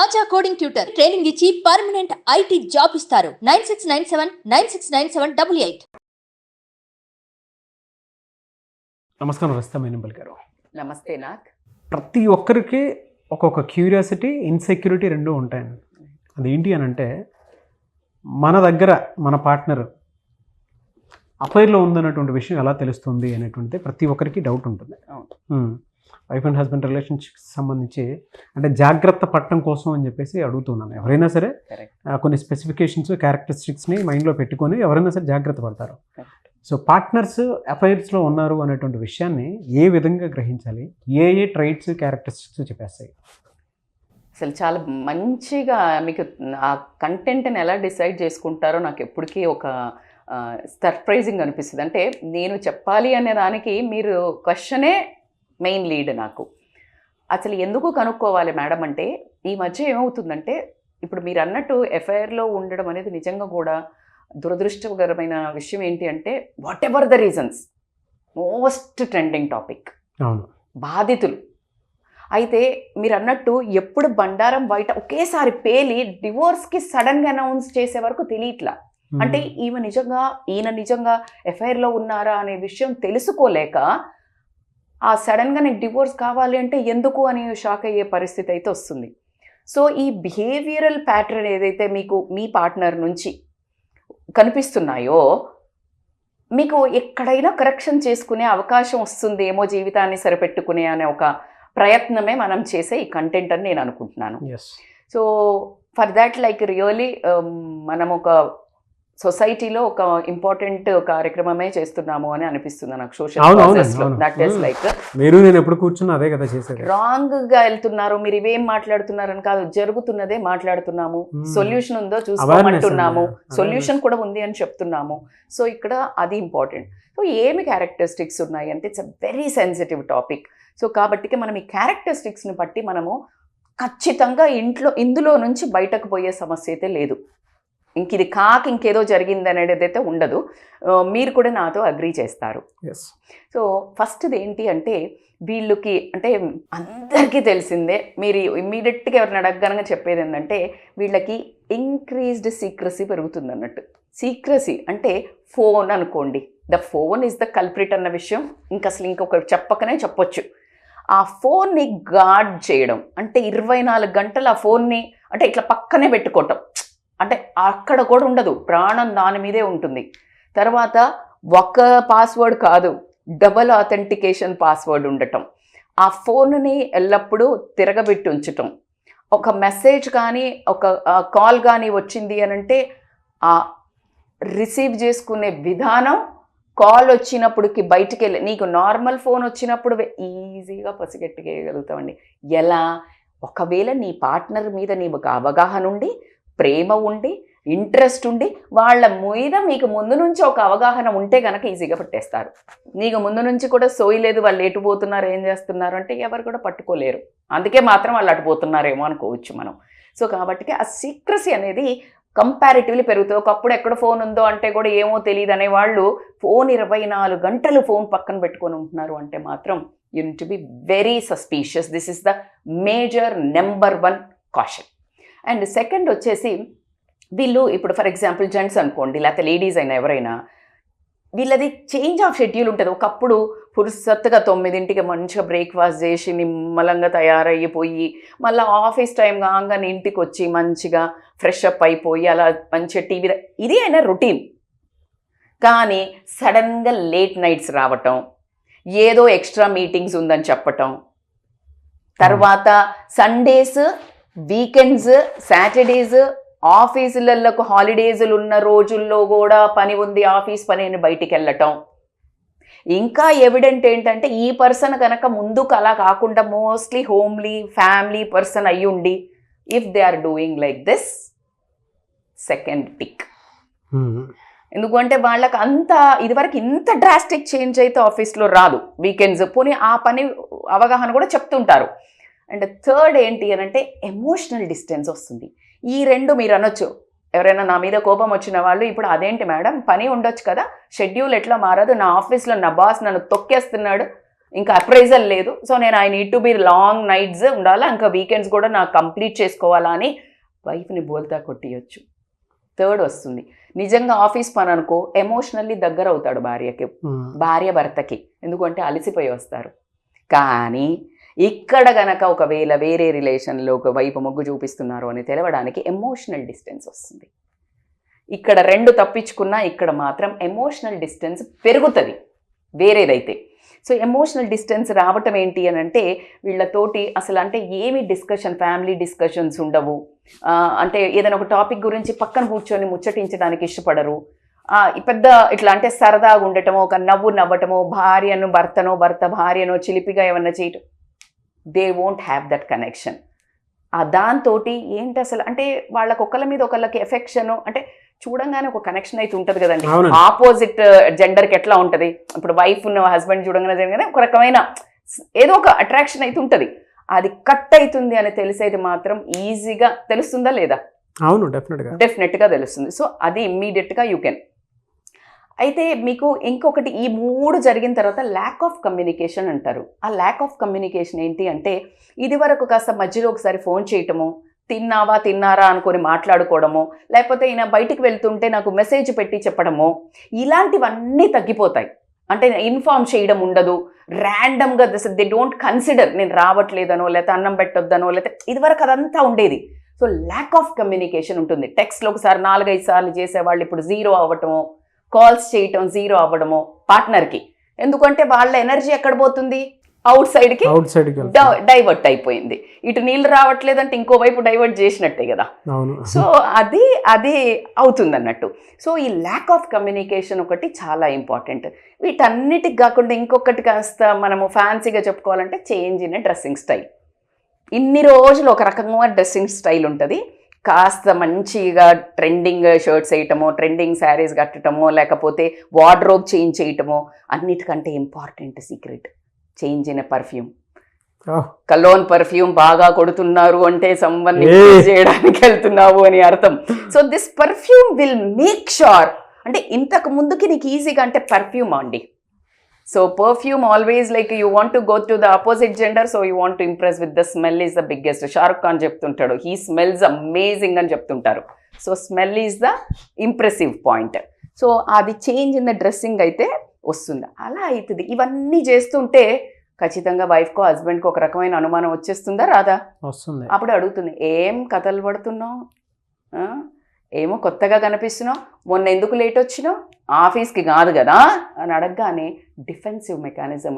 ఆచా coding tutor training ఇచ్చి permanent IT job ఇస్తారు. 9697969788. నమస్కారం రస్తా మేనింబల్ గారు. నమస్తే నాక్. ప్రతి ఒక్కరికి ఒక్కొక్క క్యూరియాసిటీ, ఇన్సెక్యూరిటీ రెండు ఉంటాయండి. అదేంటి అని అంటే, మన దగ్గర మన పార్ట్నర్ అఫైర్లో ఉందన్నటువంటి విషయం ఎలా తెలుస్తుంది అనేటువంటిది ప్రతి ఒక్కరికి డౌట్ ఉంటుంది. వైఫ్ అండ్ హస్బెండ్ రిలేషన్షిప్కి సంబంధించి అంటే జాగ్రత్త పట్టడం కోసం అని చెప్పేసి అడుగుతున్నాను. ఎవరైనా సరే కొన్ని స్పెసిఫికేషన్స్, క్యారెక్టరిస్టిక్స్ని మైండ్లో పెట్టుకొని ఎవరైనా సరే జాగ్రత్త పడతారు. సో పార్ట్నర్స్ అఫైర్స్లో ఉన్నారు అనేటువంటి విషయాన్ని ఏ విధంగా గ్రహించాలి? ఏ ట్రైట్స్, క్యారెక్టరిస్టిక్స్ చెప్పేస్తాయి? అసలు చాలా మంచిగా మీకు ఆ కంటెంట్ని ఎలా డిసైడ్ చేసుకుంటారో నాకు ఎప్పటికీ ఒక సర్ప్రైజింగ్ అనిపిస్తుంది. అంటే నేను చెప్పాలి అనే దానికి మీరు క్వశ్చనే మెయిన్ లీడ్ నాకు. అసలు ఎందుకు కనుక్కోవాలి మేడం అంటే, ఈ మధ్య ఏమవుతుందంటే, ఇప్పుడు మీరు అన్నట్టు ఎఫ్ఐఆర్లో ఉండడం అనేది నిజంగా కూడా దురదృష్టకరమైన విషయం. ఏంటి అంటే, what ever the reasons, most trending topic బాధితులు. అయితే మీరు అన్నట్టు ఎప్పుడు బండారం బయట ఒకేసారి పేలి డివోర్స్కి సడన్గా అనౌన్స్ చేసే వరకు తెలియట్లా. అంటే ఈయన నిజంగా ఎఫ్ఐఆర్లో ఉన్నారా అనే విషయం తెలుసుకోలేక ఆ సడన్గా నీకు డివోర్స్ కావాలి అంటే ఎందుకు అని షాక్ అయ్యే పరిస్థితి అయితే వస్తుంది. సో ఈ బిహేవియరల్ ప్యాటర్న్ ఏదైతే మీకు మీ పార్ట్నర్ నుంచి కనిపిస్తున్నాయో, మీకు ఎక్కడైనా కరెక్షన్ చేసుకునే అవకాశం వస్తుందేమో, జీవితాన్ని సరిపెట్టుకునే అనే ఒక ప్రయత్నమే మనం చేసే ఈ కంటెంట్ అని నేను అనుకుంటున్నాను. So for that like really మనం ఒక సొసైటీలో ఒక ఇంపార్టెంట్ కార్యక్రమమే చేస్తున్నాము అని అనిపిస్తుంది నాకు. సోషల్ దట్ ఈస్ లైక్ మీరు నేను ఎప్పుడు కూర్చున్నా అదే కదా చేసేది. రాంగ్గా వెళ్తున్నారు, మీరు ఇవేం మాట్లాడుతున్నారని కాదు, జరుగుతున్నదే మాట్లాడుతున్నాము. సొల్యూషన్ ఉందో చూసుకోమంటున్నాము, సొల్యూషన్ కూడా ఉంది అని చెప్తున్నాము. సో ఇక్కడ అది ఇంపార్టెంట్. సో ఏమి క్యారెక్టరిస్టిక్స్ ఉన్నాయి అంటే, it's a very sensitive topic. So కాబట్టి మనం ఈ క్యారెక్టరిస్టిక్స్ని బట్టి మనము ఖచ్చితంగా ఇందులో నుంచి బయటకు పోయే సమస్య అయితే లేదు. ఇది ఇంకేదో జరిగింది అనేది అయితే ఉండదు. మీరు కూడా నాతో అగ్రీ చేస్తారు. సో ఫస్ట్ది ఏంటి అంటే, వీళ్ళకి అంటే అందరికీ తెలిసిందే, మీరు ఇమ్మీడియట్గా ఎవరిని అడగగానే చెప్పేది ఏంటంటే, వీళ్ళకి ఇంక్రీజ్డ్ సీక్రసీ పెరుగుతుంది అన్నట్టు. సీక్రసీ అంటే ఫోన్ అనుకోండి, the phone is the culprit అన్న విషయం ఇంకా అసలు ఇంకొకటి చెప్పకనే చెప్పొచ్చు. ఆ ఫోన్ని గార్డ్ చేయడం అంటే 24 గంటలు ఆ ఫోన్ని అంటే ఇట్లా పక్కనే పెట్టుకోవటం, అంటే అక్కడ కూడా ఉండదు, ప్రాణం దాని మీదే ఉంటుంది. తర్వాత ఒక పాస్వర్డ్ కాదు, డబల్ ఆథెంటికేషన్ పాస్వర్డ్ ఉండటం, ఆ ఫోన్ని ఎల్లప్పుడూ తిరగబెట్టి ఉంచటం. ఒక మెసేజ్ కానీ ఒక కాల్ కానీ వచ్చింది అని అంటే ఆ రిసీవ్ చేసుకునే విధానం, కాల్ వచ్చినప్పటికి బయటికి వెళ్ళి నీకు నార్మల్ ఫోన్ వచ్చినప్పుడు ఈజీగా పసిగట్టుకేయగలుగుతామండి. ఎలా? ఒకవేళ నీ పార్ట్నర్ మీద నీకు అవగాహన ఉండి, ప్రేమ ఉండి, ఇంట్రెస్ట్ ఉండి, వాళ్ళ మీద మీకు ముందు నుంచి ఒక అవగాహన ఉంటే కనుక ఈజీగా పట్టేస్తారు. నీకు ముందు నుంచి కూడా సోయి లేదు, వాళ్ళు ఎటు పోతున్నారు, ఏం చేస్తున్నారు అంటే ఎవరు కూడా పట్టుకోలేరు. అందుకే మాత్రం వాళ్ళు అటు పోతున్నారేమో అనుకోవచ్చు మనం. సో కాబట్టి ఆ సీక్రసీ అనేది కంపారిటివ్లీ పెరుగుతుంది. ఒకప్పుడు ఎక్కడ ఫోన్ ఉందో అంటే కూడా ఏమో తెలియదు అనేవాళ్ళు ఫోన్ 24 గంటలు ఫోన్ పక్కన పెట్టుకొని ఉంటున్నారు అంటే మాత్రం you need to be very suspicious. This is the major number 1 caution. And second వచ్చేసి, వీళ్ళు ఇప్పుడు ఫర్ ఎగ్జాంపుల్ జెంట్స్ అనుకోండి, లేకపోతే లేడీస్ అయినా ఎవరైనా, వీళ్ళది చేంజ్ ఆఫ్ షెడ్యూల్ ఉంటుంది. ఒకప్పుడు పురుసత్తుగా 9ంటికి మంచిగా బ్రేక్ఫాస్ట్ చేసి నిమ్మలంగా తయారయ్యిపోయి, మళ్ళీ ఆఫీస్ టైం కాగానే ఇంటికి వచ్చి మంచిగా ఫ్రెష్ అప్ అయిపోయి అలా మంచిగా టీవీ, ఇది అయినా రొటీన్. కానీ సడన్గా లేట్ నైట్స్ రావటం, ఏదో ఎక్స్ట్రా మీటింగ్స్ ఉందని చెప్పటం, తర్వాత సండేస్, వీకెండ్స్, సాటర్డేస్, ఆఫీసులకు హాలిడేస్లు ఉన్న రోజుల్లో కూడా పని ఉంది, ఆఫీస్ పని అని బయటికి వెళ్ళటం. ఇంకా ఎవిడెంట్ ఏంటంటే, ఈ పర్సన్ కనుక ముందుకు అలా కాకుండా మోస్ట్లీ హోమ్లీ ఫ్యామిలీ పర్సన్ అయ్యుండి, if they are doing like this, second tick. ఎందుకంటే వాళ్ళకి ఇదివరకు ఇంత డ్రాస్టిక్ చేంజ్ అయితే ఆఫీస్లో రాదు, వీకెండ్స్ పోనీ ఆ పని అవగాహన కూడా చెప్తుంటారు. అండ్ థర్డ్ ఏంటి అని అంటే, ఎమోషనల్ డిస్టెన్స్ వస్తుంది. ఈ రెండు మీరు అనొచ్చు, ఎవరైనా నా మీద కోపం వచ్చిన వాళ్ళు, ఇప్పుడు అదేంటి మేడం పని ఉండొచ్చు కదా, షెడ్యూల్ ఎట్లా మారదు, నా ఆఫీస్లో నా బాస్ నన్ను తొక్కేస్తున్నాడు, ఇంకా అప్రైజల్ లేదు, సో నేను I need to be long nights ఉండాలా, ఇంకా వీకెండ్స్ కూడా నాకు కంప్లీట్ చేసుకోవాలా అని వైఫ్ని బోల్తా కొట్టియొచ్చు. థర్డ్ వస్తుంది, నిజంగా ఆఫీస్ పని అనుకో, ఎమోషనల్లీ దగ్గర అవుతాడు భార్యకి, భార్య భర్తకి, ఎందుకంటే అలసిపోయి వస్తారు. కానీ ఇక్కడ గనక ఒకవేళ వేరే రిలేషన్లో ఒక వైపు మొగ్గు చూపిస్తున్నారు అని తెలవడానికి ఎమోషనల్ డిస్టెన్స్ వస్తుంది. ఇక్కడ 2 తప్పించుకున్నా ఇక్కడ మాత్రం ఎమోషనల్ డిస్టెన్స్ పెరుగుతుంది వేరేదైతే. సో ఎమోషనల్ డిస్టెన్స్ రావటం ఏంటి అని అంటే వీళ్ళతోటి అసలు అంటే ఏమి డిస్కషన్, ఫ్యామిలీ డిస్కషన్స్ ఉండవు. అంటే ఏదైనా ఒక టాపిక్ గురించి పక్కన కూర్చొని ముచ్చటించడానికి ఇష్టపడరు. పెద్ద ఇట్లా అంటే సరదాగా ఉండటమో, ఒక నవ్వటమో, భర్త భార్యనో చిలిపిగా ఏమన్నా చేయటం, they won't have that connection. దాంతో ఏంటి అసలు అంటే వాళ్ళకి ఒకళ్ళ మీద ఒకళ్ళకి ఎఫెక్షను, అంటే చూడంగానే ఒక కనెక్షన్ అయితే ఉంటుంది కదండి. ఆపోజిట్ జెండర్కి ఎట్లా ఉంటుంది, ఇప్పుడు వైఫ్ ఉన్న హస్బెండ్ చూడంగానే ఒక రకమైన ఏదో ఒక అట్రాక్షన్ అయితే ఉంటుంది. అది కట్ అవుతుంది అని తెలిసేది మాత్రం ఈజీగా తెలుస్తుందా లేదా? అవును, డెఫినెట్గా తెలుస్తుంది. సో అది ఇమ్మీడియట్గా యూ కెన్. అయితే మీకు ఇంకొకటి, ఈ 3 జరిగిన తర్వాత ల్యాక్ ఆఫ్ కమ్యూనికేషన్ అంటారు. ఆ ల్యాక్ ఆఫ్ కమ్యూనికేషన్ ఏంటి అంటే ఇది వరకు కాస్త మధ్యలో ఒకసారి ఫోన్ చేయటము, తిన్నారా అనుకొని మాట్లాడుకోవడము, లేకపోతే ఈయన బయటికి వెళ్తుంటే నాకు మెసేజ్ పెట్టి చెప్పడము, ఇలాంటివన్నీ తగ్గిపోతాయి. అంటే ఇన్ఫార్మ్ చేయడం ఉండదు, ర్యాండమ్గా దే డోంట్ కన్సిడర్ నేను రావట్లేదనో, లేకపోతే అన్నం పెట్టొద్దనో, లేకపోతే ఇదివరకు అదంతా ఉండేది. సో ల్యాక్ ఆఫ్ కమ్యూనికేషన్ ఉంటుంది. టెక్స్ట్లో ఒకసారి 4-5 సార్లు చేసేవాళ్ళు ఇప్పుడు 0 అవ్వటము, కాల్స్ చేయటం 0 అవ్వడము పార్ట్నర్కి. ఎందుకంటే వాళ్ళ ఎనర్జీ ఎక్కడ పోతుంది, అవుట్ సైడ్కి డైవర్ట్ అయిపోయింది. ఇటు నీళ్ళు రావట్లేదంటే ఇంకోవైపు డైవర్ట్ చేసినట్టే కదా. సో అది అవుతుంది అన్నట్టు. సో ఈ ల్యాక్ ఆఫ్ కమ్యూనికేషన్ ఒకటి చాలా ఇంపార్టెంట్. వీటన్నిటికి కాకుండా ఇంకొకటి కాస్త మనము ఫ్యాన్సీగా చెప్పుకోవాలంటే చేంజ్ ఇన్ డ్రెస్సింగ్ స్టైల్. ఇన్ని రోజులు ఒక రకంగా డ్రెస్సింగ్ స్టైల్ ఉంటుంది, కాస్త మంచిగా ట్రెండింగ్ షర్ట్స్ వేయటమో, ట్రెండింగ్ శారీస్ కట్టడమో, లేకపోతే వార్డ్రోబ్ చేంజ్ చేయటమో, అన్నిటికంటే important secret change in perfume. Cologne perfume బాగా కొడుతున్నారు అంటే సమ్వన్ చేయడానికి వెళ్తున్నావు అని అర్థం. So this perfume will make sure, అంటే ఇంతకు ముందుకి నీకు ఈజీగా అంటే పర్ఫ్యూమ్ అండి. So perfume always like you want to go to the opposite gender, so you want to impress with the smell is the biggest. Shahrukh Khan చెప్తుంటాడు హీ స్మెల్స్ అమేజింగ్ అని చెప్తుంటారు. So smell is the impressive point. So అది change in the dressing అయితే వస్తుంది. అలా అవుతుంది. ఇవన్నీ చేస్తుంటే ఖచ్చితంగా వైఫ్కో హస్బెండ్కో ఒక రకమైన అనుమానం వచ్చేస్తుందా రాదా? వస్తుంది. అప్పుడు అడుగుతుంది, ఏం కథలు పడుతున్నావు, ఏమో కొత్తగా కనిపిస్తున్నావు, మొన్న ఎందుకు లేట్ వచ్చినావు, ఆఫీస్కి కాదు కదా అని అడగగానే డిఫెన్సివ్ మెకానిజం,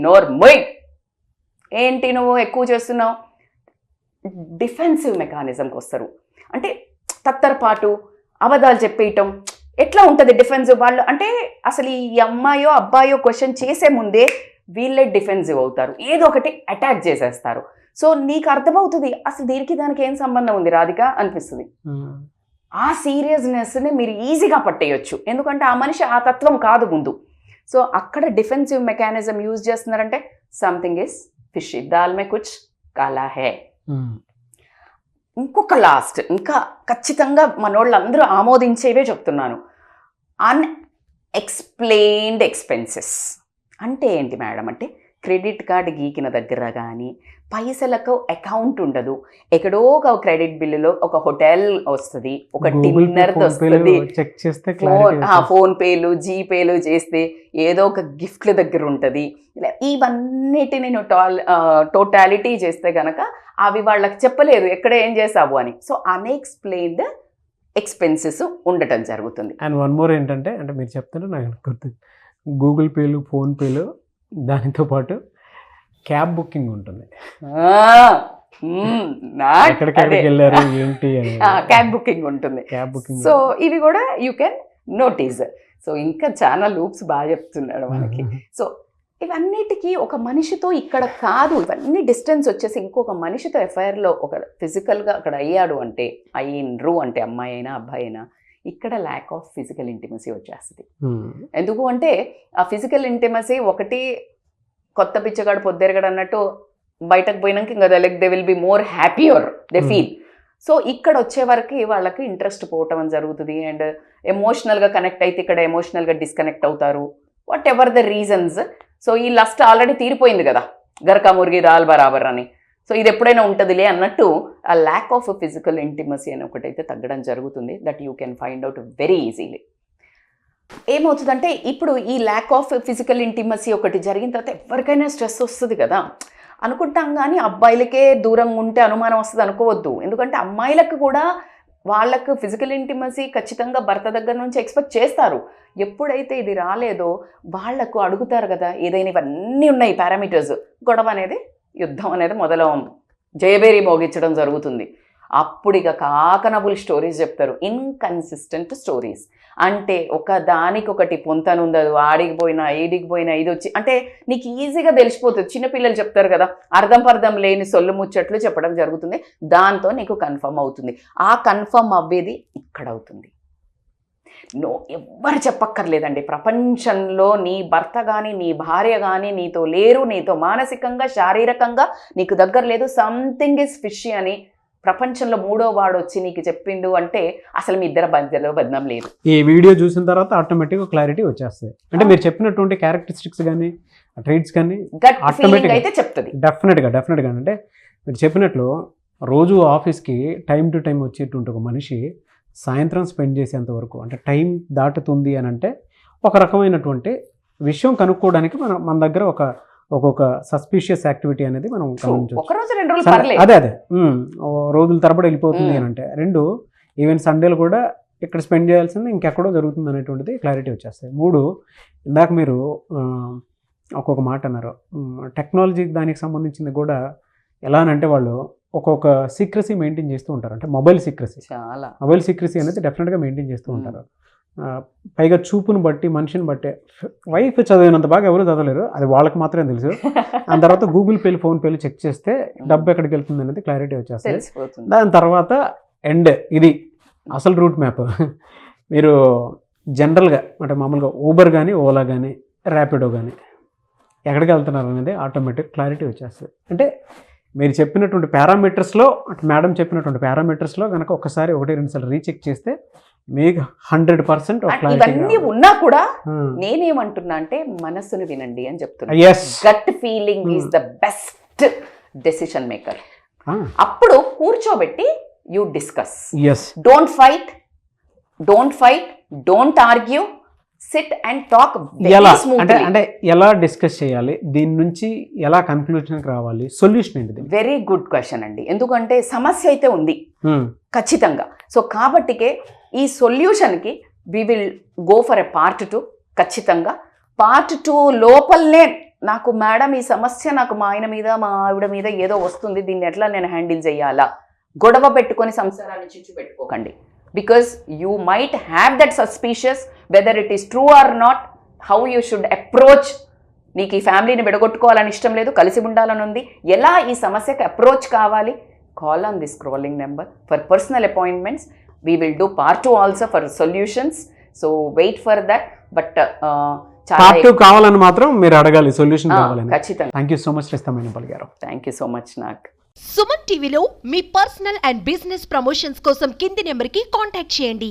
నోర్ మొయ్, ఏంటి నువ్వు ఎక్కువ చేస్తున్నావు, డిఫెన్సివ్ మెకానిజంకి వస్తారు. అంటే తత్తరపాటు అబద్ధాలు చెప్పేయటం ఎట్లా ఉంటుంది డిఫెన్సివ్. వాళ్ళు అంటే అసలు ఈ అమ్మాయో అబ్బాయో క్వశ్చన్ చేసే ముందే వీళ్ళే డిఫెన్సివ్ అవుతారు, ఏదో ఒకటి అటాక్ చేసేస్తారు. సో నీకు అర్థమవుతుంది అసలు దీనికి దానికి ఏం సంబంధం ఉంది రాధిక అనిపిస్తుంది. ఆ సీరియస్నెస్ని మీరు ఈజీగా పట్టేయచ్చు, ఎందుకంటే ఆ మనిషి ఆ తత్వం కాదు ముందు. సో అక్కడ డిఫెన్సివ్ మెకానిజం యూజ్ చేస్తున్నారంటే సంథింగ్ ఇస్ ఫిషీ, దాల్ మే కుచ్ కాలా హే. ఇంకొక లాస్ట్, ఇంకా ఖచ్చితంగా మనోళ్ళందరూ ఆమోదించేవే చెప్తున్నాను, అన్ఎక్స్ప్లెయిన్డ్ ఎక్స్పెన్సెస్. అంటే ఏంటి మేడం అంటే క్రెడిట్ కార్డు గీకిన దగ్గర కానీ పైసలకు అకౌంట్ ఉండదు, ఎక్కడో ఒక క్రెడిట్ బిల్లులో ఒక హోటల్ వస్తుంది, ఒక డిన్నర్ వస్తుంది, ఫోన్ పేలు జీపేలు చేస్తే ఏదో ఒక గిఫ్ట్ల దగ్గర ఉంటుంది. ఇవన్నిటిని టోటాలిటీ చేస్తే కనుక అవి వాళ్ళకి చెప్పలేదు ఎక్కడ ఏం చేసావు అని. సో అన్ఎక్స్ప్లెయిన్డ్ ఎక్స్పెన్సెస్ ఉండటం జరుగుతుంది. అండ్ వన్ మోర్ ఏంటంటే, అంటే మీరు చెప్తుంటే నాకు గుర్తు, గూగుల్ పేలు ఫోన్పేలు దానితో పాటు క్యాబ్ బుకింగ్ ఉంటుంది. ఎక్కడికి వెళ్ళారు ఏంటి అని క్యాబ్ బుకింగ్ ఉంటుంది. సో ఇవి కూడా యూ కెన్ నోటీస్. సో ఇంకా చాలా లూప్స్ బాగా చెప్తున్నాడు మనకి. సో ఇవన్నిటికీ ఒక మనిషితో ఇక్కడ కాదు, ఇవన్నీ డిస్టెన్స్ వచ్చేసి ఇంకొక మనిషితో ఎఫ్ఐఆర్లో ఒక ఫిజికల్గా అక్కడ అయ్యాడు అంటే, అయ్యిండ్రు అంటే అమ్మాయి అయినా అబ్బాయి అయినా, ఇక్కడ ల్యాక్ ఆఫ్ ఫిజికల్ ఇంటిమసీ వచ్చేస్తుంది. ఎందుకు అంటే ఆ ఫిజికల్ ఇంటిమసీ ఒకటి కొత్త పిచ్చగాడు పొద్దెరగడు అన్నట్టు బయటకు పోయినాక ఇంకా they will be more happier they feel. So ఇక్కడ వచ్చే వరకు వాళ్ళకి ఇంట్రెస్ట్ పోవటం జరుగుతుంది. అండ్ ఎమోషనల్గా కనెక్ట్ అయితే ఇక్కడ ఎమోషనల్గా డిస్కనెక్ట్ అవుతారు, what ever the reasons. So ఈ లస్ట్ ఆల్రెడీ తీరిపోయింది కదా, గరకా మురిగి దాల్ బరాబర్ అని. సో ఇది ఎప్పుడైనా ఉంటుందిలే అన్నట్టు ఆ ల్యాక్ ఆఫ్ ఫిజికల్ ఇంటిమసీ అని ఒకటైతే తగ్గడం జరుగుతుంది. That you can find out very easily. ఏమవుతుందంటే ఇప్పుడు ఈ ల్యాక్ ఆఫ్ ఫిజికల్ ఇంటిమసీ ఒకటి జరిగిన తర్వాత ఎవరికైనా స్ట్రెస్ వస్తుంది కదా అనుకుంటాం, కానీ అబ్బాయిలకే దూరంగా ఉంటే అనుమానం వస్తుంది అనుకోవద్దు. ఎందుకంటే అమ్మాయిలకు కూడా వాళ్ళకు ఫిజికల్ ఇంటిమసీ ఖచ్చితంగా భర్త దగ్గర నుంచి ఎక్స్పెక్ట్ చేస్తారు. ఎప్పుడైతే ఇది రాలేదో వాళ్ళకు అడుగుతారు కదా, ఏదైనా ఇవన్నీ ఉన్నాయి పారామీటర్స్, గొడవ అనేది, యుద్ధం అనేది జయబేరి మోగించడం జరుగుతుంది. అప్పుడు ఇక కాకనబుల్ స్టోరీస్ చెప్తారు, ఇన్కన్సిస్టెంట్ స్టోరీస్. అంటే ఒక దానికొకటి పొంతనుందదు, ఆడికి పోయినా ఈడికి పోయినా ఇది వచ్చి, అంటే నీకు ఈజీగా తెలిసిపోతుంది. చిన్నపిల్లలు చెప్తారు కదా, అర్థం పర్థం లేని సొల్లు ముచ్చట్లు చెప్పడం జరుగుతుంది. దాంతో నీకు కన్ఫర్మ్ అవుతుంది. ఆ కన్ఫర్మ్ అవ్వేది ఇక్కడ అవుతుంది. ఎవ్వరు చెప్పక్కర్లేదండి ప్రపంచంలో. నీ భర్త కానీ నీ భార్య కానీ నీతో లేరు, నీతో మానసికంగా శారీరకంగా నీకు దగ్గర లేదు, సంథింగ్ ఇస్ ఫిషీ అని ప్రపంచంలో మూడో వాడు వచ్చి నీకు చెప్పిండు అంటే అసలు మీ ఇద్దరు మధ్యలో బదనం లేదు. ఈ వీడియో చూసిన తర్వాత ఆటోమేటిక్గా క్లారిటీ వచ్చేస్తుంది. అంటే మీరు చెప్పినటువంటి క్యారెక్టరిస్టిక్స్ కానీ ట్రైట్స్ కానీ ఆటోమేటిక్ అయితే చెప్తుంది. డెఫినెట్గా అంటే మీరు చెప్పినట్లు రోజు ఆఫీస్కి టైం టు టైం వచ్చేటువంటి ఒక మనిషి సాయంత్రం స్పెండ్ చేసేంత వరకు, అంటే టైం దాటుతుంది అని అంటే ఒక రకమైనటువంటి విషయం కనుక్కోవడానికి మన దగ్గర ఒక్కొక్క సస్పీషియస్ యాక్టివిటీ అనేది మనం గమనించవచ్చు. అదే రోజుల తరబడి వెళ్ళిపోతుంది అని అంటే, రెండు ఈవెన్ సండేలు కూడా ఇక్కడ స్పెండ్ చేయాల్సింది ఇంకెక్కడో జరుగుతుంది అనేటువంటిది క్లారిటీ వచ్చేస్తాయి. మూడు, ఇందాక మీరు ఒక్కొక్క మాట అన్నారు, టెక్నాలజీ దానికి సంబంధించింది కూడా ఎలా అని అంటే వాళ్ళు ఒక్కొక్క సీక్రసీ మెయింటైన్ చేస్తూ ఉంటారు. అంటే మొబైల్ సీక్రసీ అనేది డెఫినెట్గా మెయింటైన్ చేస్తూ ఉంటారు. పైగా చూపును బట్టి మనిషిని బట్టే, వైఫ్ చదివినంత బాగా ఎవరు చదవలేరు, అది వాళ్ళకి మాత్రమే తెలుసు. దాని తర్వాత గూగుల్ పేలు ఫోన్ పేలు చెక్ చేస్తే డబ్బు ఎక్కడికి వెళ్తుంది అనేది క్లారిటీ వచ్చేస్తుంది. దాని తర్వాత ఇది అసలు రూట్ మ్యాప్. మీరు జనరల్గా అంటే మామూలుగా ఊబర్ కానీ ఓలా కానీ ర్యాపిడో కానీ ఎక్కడికి వెళ్తున్నారు అనేది ఆటోమేటిక్ క్లారిటీ వచ్చేస్తుంది. అంటే మీరు చెప్పినటువంటి పారామీటర్స్లో, అంటే మేడం చెప్పినటువంటి పారామీటర్స్లో కనుక ఒకసారి 1-2 సార్లు రీచెక్ చేస్తే మీకు 100% ఇవన్నీ ఉన్నా కూడా నేనేమంటున్నా అంటే మనస్సును వినండి అని చెప్తున్నా. Gut feeling is the best decision maker. అప్పుడు కూర్చోబెట్టి you discuss. Don't fight, don't argue, sit and talk. అంటే ఎలా డిస్కస్ చేయాలి, దీని నుంచి ఎలా కన్క్లూజన్కి రావాలి, సొల్యూషన్ ఏంటిది? వెరీ గుడ్ క్వశ్చన్ అండి. ఎందుకంటే సమస్య అయితే ఉంది ఖచ్చితంగా. సో కాబట్టికే ఈ సొల్యూషన్కి we will go for a part 2. ఖచ్చితంగా పార్ట్ 2 లోపలనే నాకు మేడం ఈ సమస్య నాకు మా ఆయన మీద మా ఆవిడ మీద ఏదో వస్తుంది, దీన్ని ఎట్లా నేను హ్యాండిల్ చేయాలా, గొడవ పెట్టుకొని సంసారాన్ని చిచ్చు పెట్టుకోకండి. Because you might have that suspicious whether it is true or not, how you should approach. నీకు ఈ ఫ్యామిలీని విడగొట్టుకోవాలని ఇష్టం లేదు, కలిసి ఉండాలని ఉంది, ఎలా ఈ సమస్యకి అప్రోచ్ కావాలి, call on the scrolling number for personal appointments. We will do part 2 also for solutions. So wait for that. But part 2 కావాలని మాత్రం మీరు అడగాలి, సొల్యూషన్ కావాలని. ఖచ్చితంగా. థ్యాంక్ యూ సో మచ్ శ్రీస్తమైనపల్లి గారు. Thank you so much. నాకు సుమన్ టీవీలో మీ పర్సనల్ అండ్ బిజినెస్ ప్రమోషన్స్ కోసం కింది నెంబర్కి కాంటాక్ట్ చేయండి.